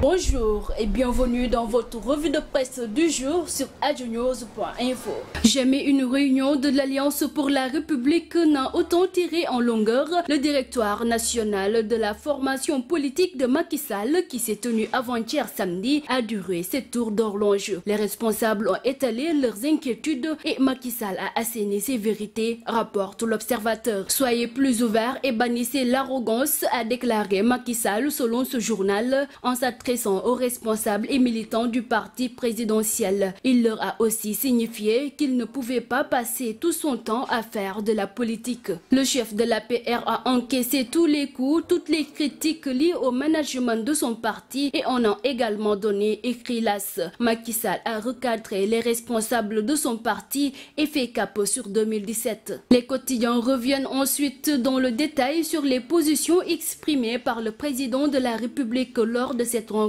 Bonjour et bienvenue dans votre revue de presse du jour sur adjonews.info. Jamais une réunion de l'Alliance pour la République n'a autant tiré en longueur. Le directoire national de la formation politique de Macky Sall, qui s'est tenu avant-hier samedi, a duré 7 tours d'horloge. Les responsables ont étalé leurs inquiétudes et Macky Sall a asséné ses vérités, rapporte l'Observateur. Soyez plus ouverts et bannissez l'arrogance, a déclaré Macky Sall selon ce journal, en s'adressant aux responsables et militants du parti présidentiel. Il leur a aussi signifié qu'il ne pouvait pas passer tout son temps à faire de la politique. Le chef de l'APR a encaissé tous les coups, toutes les critiques liées au management de son parti et en a également donné, écrit l'AS. Macky Sall a recadré les responsables de son parti et fait cap sur 2017. Les quotidiens reviennent ensuite dans le détail sur les positions exprimées par le président de la République lors de cette rencontre.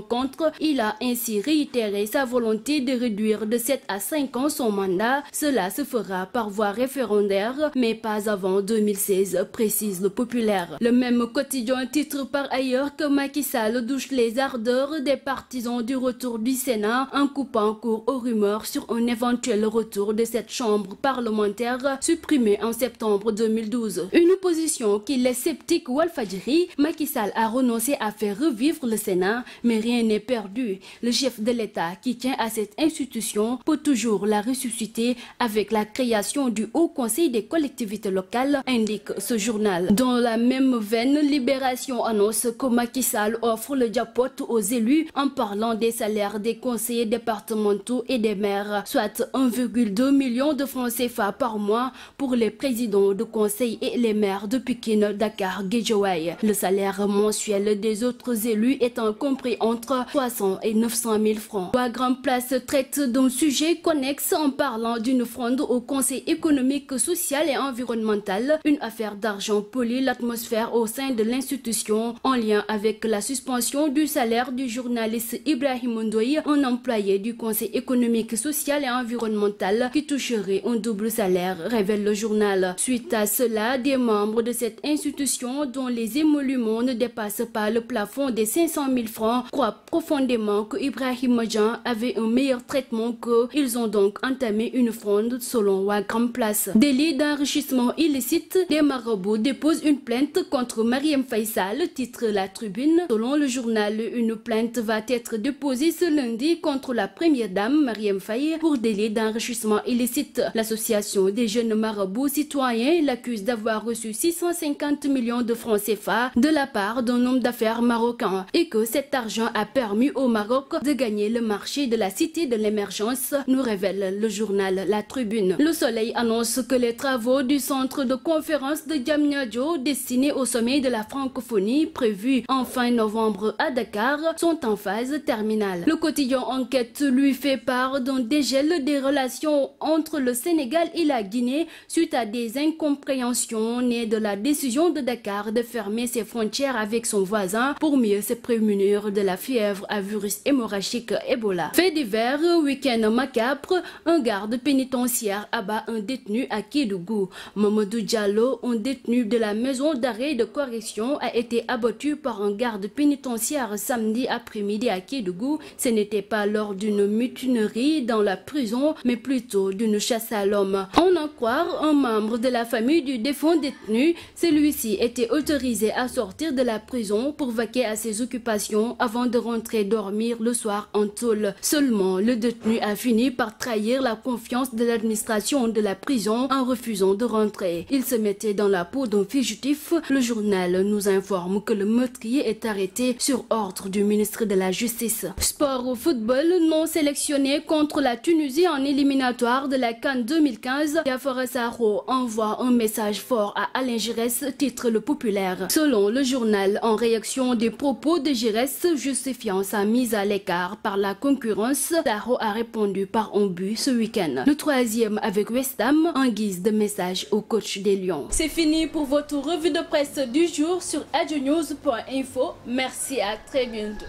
Il a ainsi réitéré sa volonté de réduire de 7 à 5 ans son mandat. Cela se fera par voie référendaire, mais pas avant 2016, précise le Populaire. Le même quotidien titre par ailleurs que Macky Sall douche les ardeurs des partisans du retour du Sénat en coupant court aux rumeurs sur un éventuel retour de cette chambre parlementaire supprimée en septembre 2012. Une position qui laisse sceptique Walfadjri. Macky Sall a renoncé à faire revivre le Sénat, mais rien n'est perdu. Le chef de l'État qui tient à cette institution peut toujours la ressusciter avec la création du Haut Conseil des collectivités locales, indique ce journal. Dans la même veine, Libération annonce que Macky Sall offre le jackpot aux élus en parlant des salaires des conseillers départementaux et des maires, soit 1,2 million de francs CFA par mois pour les présidents de conseil et les maires de Pikine, Dakar, Guédiawaye. Le salaire mensuel des autres élus étant compris entre 300 et 900 000 francs. Grand Place traite d'un sujet connexe en parlant d'une fronde au Conseil économique, social et environnemental. Une affaire d'argent pollue l'atmosphère au sein de l'institution en lien avec la suspension du salaire du journaliste Ibrahim Ndoye, un employé du Conseil économique, social et environnemental qui toucherait un double salaire, révèle le journal. Suite à cela, des membres de cette institution dont les émoluments ne dépassent pas le plafond des 500 000 francs croient profondément que Ibrahim Jean avait un meilleur traitement qu'eux. Ils ont donc entamé une fronde selon Grand Place. Délit d'enrichissement illicite, des marabouts déposent une plainte contre Marième Faye Sall, titre La Tribune. Selon le journal, une plainte va être déposée ce lundi contre la première dame Marième Faye pour délit d'enrichissement illicite. L'association des jeunes marabouts citoyens l'accuse d'avoir reçu 650 millions de francs CFA de la part d'un homme d'affaires marocain et que cet argent a permis au Maroc de gagner le marché de la Cité de l'Émergence, nous révèle le journal La Tribune. Le Soleil annonce que les travaux du centre de conférence de Diamniadio destiné au sommet de la francophonie prévu en fin novembre à Dakar sont en phase terminale. Le quotidien Enquête lui fait part d'un dégel des relations entre le Sénégal et la Guinée suite à des incompréhensions nées de la décision de Dakar de fermer ses frontières avec son voisin pour mieux se prémunir de la fièvre à virus hémorragique Ebola. Fait divers, week-end macabre, un garde pénitentiaire abat un détenu à Kédougou. Mamadou Diallo, un détenu de la maison d'arrêt de correction, a été abattu par un garde pénitentiaire samedi après-midi à Kédougou. Ce n'était pas lors d'une mutinerie dans la prison, mais plutôt d'une chasse à l'homme. En en croire un membre de la famille du défunt détenu, celui-ci était autorisé à sortir de la prison pour vaquer à ses occupations avant de rentrer dormir le soir en tôle. Seulement, le détenu a fini par trahir la confiance de l'administration de la prison en refusant de rentrer. Il se mettait dans la peau d'un fugitif. Le journal nous informe que le meurtrier est arrêté sur ordre du ministre de la Justice. Sport au football, non sélectionné contre la Tunisie en éliminatoire de la CAN 2015. Diafara Sakho envoie un message fort à Alain Giresse, titre Le Populaire. Selon le journal, en réaction des propos de Giresse justifiant sa mise à l'écart par la concurrence, Sakho a répondu par un but ce week-end. Le troisième avec West Ham en guise de message au coach des Lions. C'est fini pour votre revue de presse du jour sur adjonews.info. Merci, à très bientôt.